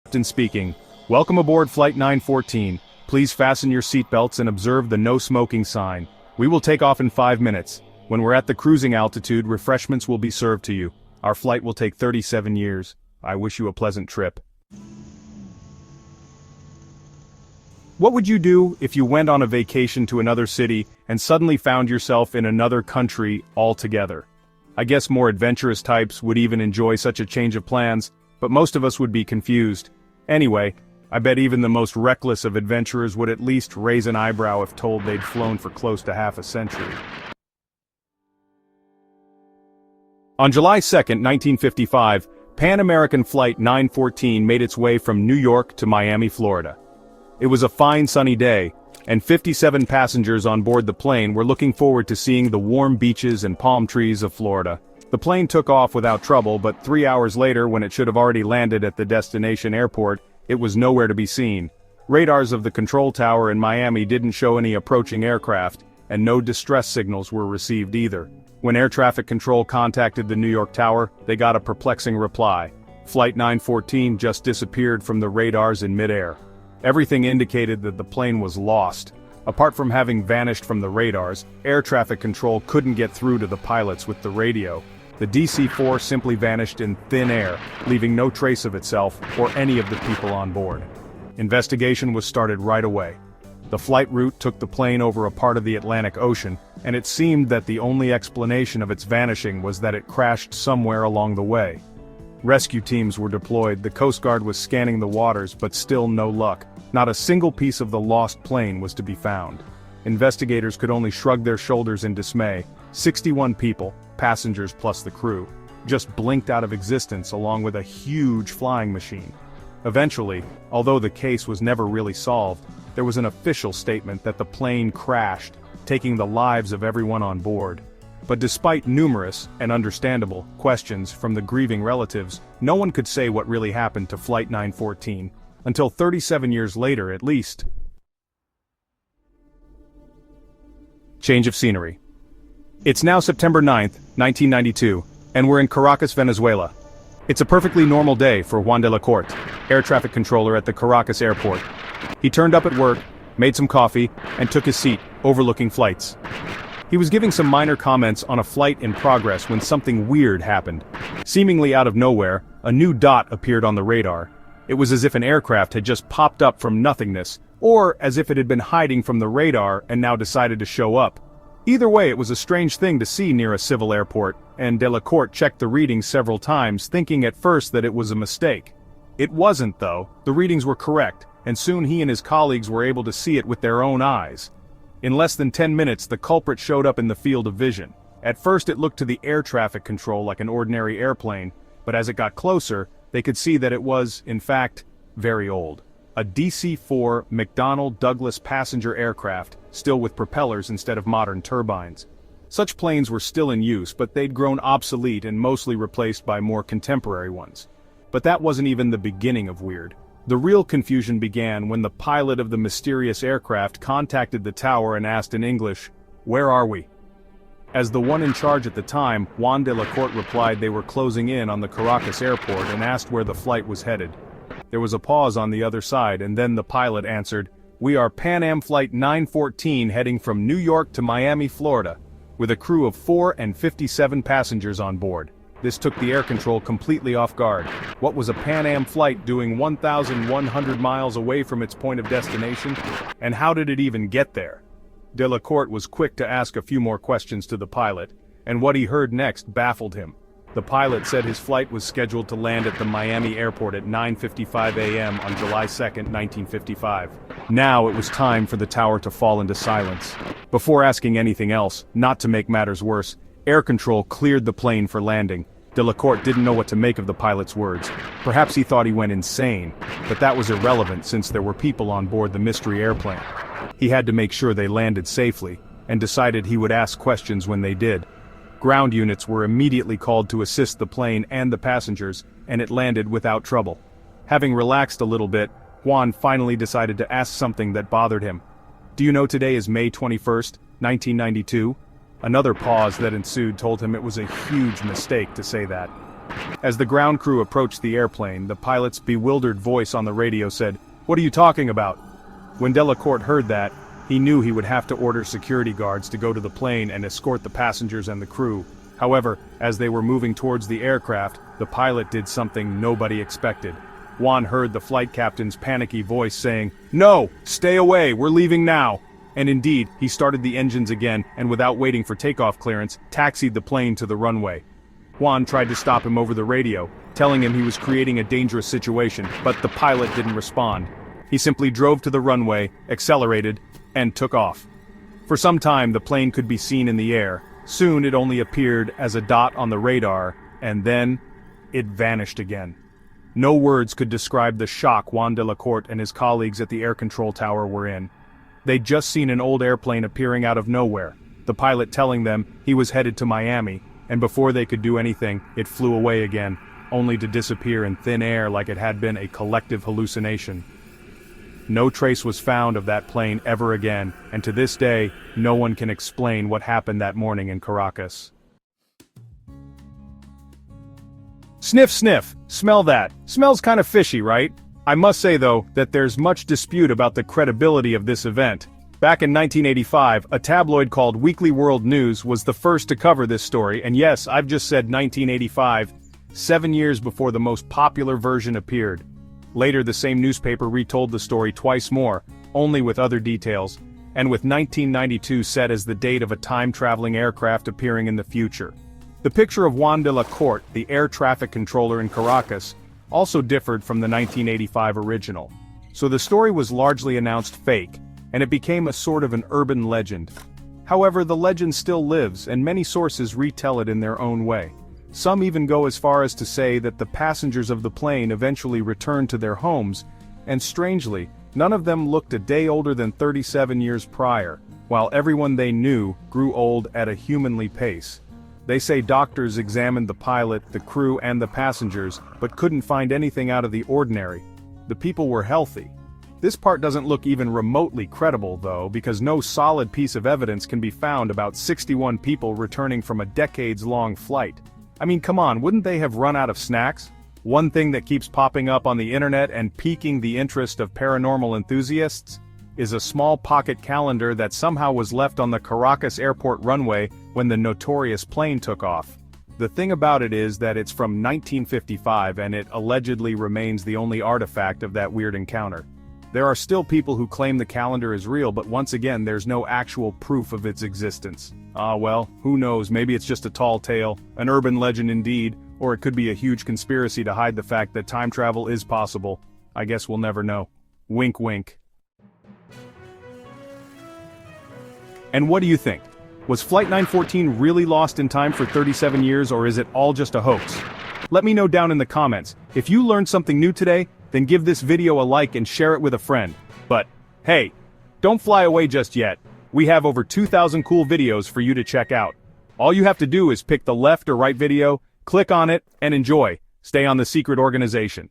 Captain speaking. Welcome aboard Flight 914. Please fasten your seatbelts and observe the no smoking sign. We will take off in 5 minutes. When we're at the cruising altitude, refreshments will be served to you. Our flight will take 37 years. I wish you a pleasant trip. What would you do if you went on a vacation to another city and suddenly found yourself in another country altogether? I guess more adventurous types would even enjoy such a change of plans, but most of us would be confused. Anyway, I bet even the most reckless of adventurers would at least raise an eyebrow if told they'd flown for close to half a century. On July 2, 1955, Pan American Flight 914 made its way from New York to Miami, Florida. It was a fine sunny day, and 57 passengers on board the plane were looking forward to seeing the warm beaches and palm trees of Florida. The plane took off without trouble, but 3 hours later, when it should have already landed at the destination airport, it was nowhere to be seen. Radars of the control tower in Miami didn't show any approaching aircraft, and no distress signals were received either. When air traffic control contacted the New York tower, they got a perplexing reply. Flight 914 just disappeared from the radars in midair. Everything indicated that the plane was lost. Apart from having vanished from the radars, air traffic control couldn't get through to the pilots with the radio. The DC-4 simply vanished in thin air, leaving no trace of itself or any of the people on board. Investigation was started right away. The flight route took the plane over a part of the Atlantic Ocean, and it seemed that the only explanation of its vanishing was that it crashed somewhere along the way. Rescue teams were deployed, the Coast Guard was scanning the waters, but still no luck. Not a single piece of the lost plane was to be found. Investigators could only shrug their shoulders in dismay. 61 people, passengers plus the crew, just blinked out of existence along with a huge flying machine. Eventually, although the case was never really solved, there was an official statement that the plane crashed, taking the lives of everyone on board. But despite numerous, and understandable, questions from the grieving relatives, no one could say what really happened to Flight 914, until 37 years later at least. Change of scenery. It's now September 9th, 1992, and we're in Caracas, Venezuela. It's a perfectly normal day for Juan de la Corte, air traffic controller at the Caracas Airport. He turned up at work, made some coffee, and took his seat, overlooking flights. He was giving some minor comments on a flight in progress when something weird happened. Seemingly out of nowhere, a new dot appeared on the radar. It was as if an aircraft had just popped up from nothingness, or as if it had been hiding from the radar and now decided to show up. Either way, it was a strange thing to see near a civil airport, and de la Corte checked the readings several times, thinking at first that it was a mistake. It wasn't, though. The readings were correct, and soon he and his colleagues were able to see it with their own eyes. In less than 10 minutes, the culprit showed up in the field of vision. At first it looked to the air traffic control like an ordinary airplane, but as it got closer, they could see that it was, in fact, very old. A DC-4 McDonnell Douglas passenger aircraft, still with propellers instead of modern turbines. Such planes were still in use, but they'd grown obsolete and mostly replaced by more contemporary ones. But that wasn't even the beginning of weird. The real confusion began when the pilot of the mysterious aircraft contacted the tower and asked in English, "Where are we?" As the one in charge at the time, Juan de la Corte replied they were closing in on the Caracas Airport and asked where the flight was headed. There was a pause on the other side, and then the pilot answered, "We are Pan Am Flight 914 heading from New York to Miami, Florida, with a crew of 4 and 57 passengers on board." This took the air control completely off guard. What was a Pan Am flight doing 1,100 miles away from its point of destination? And how did it even get there? De la Corte was quick to ask a few more questions to the pilot, and what he heard next baffled him. The pilot said his flight was scheduled to land at the Miami airport at 9:55 a.m. on July 2, 1955. Now it was time for the tower to fall into silence. Before asking anything else, not to make matters worse, air control cleared the plane for landing. De la Corte didn't know what to make of the pilot's words. Perhaps he thought he went insane, but that was irrelevant since there were people on board the mystery airplane. He had to make sure they landed safely, and decided he would ask questions when they did. Ground units were immediately called to assist the plane and the passengers, and it landed without trouble. Having relaxed a little bit, Juan finally decided to ask something that bothered him. "Do you know today is May 21st, 1992? Another pause that ensued told him it was a huge mistake to say that. As the ground crew approached the airplane, the pilot's bewildered voice on the radio said, "What are you talking about?" When Delacourt heard that, he knew he would have to order security guards to go to the plane and escort the passengers and the crew. However, as they were moving towards the aircraft, the pilot did something nobody expected. Juan heard the flight captain's panicky voice saying, "No! Stay away! We're leaving now!" And indeed, he started the engines again and without waiting for takeoff clearance, taxied the plane to the runway. Juan tried to stop him over the radio, telling him he was creating a dangerous situation, but the pilot didn't respond. He simply drove to the runway, accelerated, and took off. For some time the plane could be seen in the air. Soon it only appeared as a dot on the radar, and then it vanished again. No words could describe the shock Juan Delacourt and his colleagues at the air control tower were in. They'd just seen an old airplane appearing out of nowhere, the pilot telling them he was headed to Miami, and before they could do anything, it flew away again, only to disappear in thin air like it had been a collective hallucination. No trace was found of that plane ever again, and to this day, no one can explain what happened that morning in Caracas. Sniff sniff, smell that. Smells kind of fishy, right? I must say though, that there's much dispute about the credibility of this event. Back in 1985, a tabloid called Weekly World News was the first to cover this story, and yes, I've just said 1985, 7 years before the most popular version appeared. Later the same newspaper retold the story twice more, only with other details, and with 1992 set as the date of a time-traveling aircraft appearing in the future. The picture of Juan Delacourt, the air traffic controller in Caracas, also differed from the 1985 original. So the story was largely announced fake, and it became a sort of an urban legend. However, the legend still lives, and many sources retell it in their own way. Some even go as far as to say that the passengers of the plane eventually returned to their homes, and strangely, none of them looked a day older than 37 years prior, while everyone they knew grew old at a humanly pace. They say doctors examined the pilot, the crew, and the passengers, but couldn't find anything out of the ordinary. The people were healthy. This part doesn't look even remotely credible though, because no solid piece of evidence can be found about 61 people returning from a decades-long flight. I mean, come on, wouldn't they have run out of snacks? One thing that keeps popping up on the internet and piquing the interest of paranormal enthusiasts is a small pocket calendar that somehow was left on the Caracas Airport runway when the notorious plane took off. The thing about it is that it's from 1955 and it allegedly remains the only artifact of that weird encounter. There are still people who claim the calendar is real, but once again there's no actual proof of its existence. Well, who knows, maybe it's just a tall tale, an urban legend indeed, or it could be a huge conspiracy to hide the fact that time travel is possible. I guess we'll never know. Wink wink. And what do you think? Was Flight 914 really lost in time for 37 years, or is it all just a hoax? Let me know down in the comments. If you learned something new today, then give this video a like and share it with a friend. But, hey, don't fly away just yet. We have over 2,000 cool videos for you to check out. All you have to do is pick the left or right video, click on it, and enjoy. Stay on the secret organization.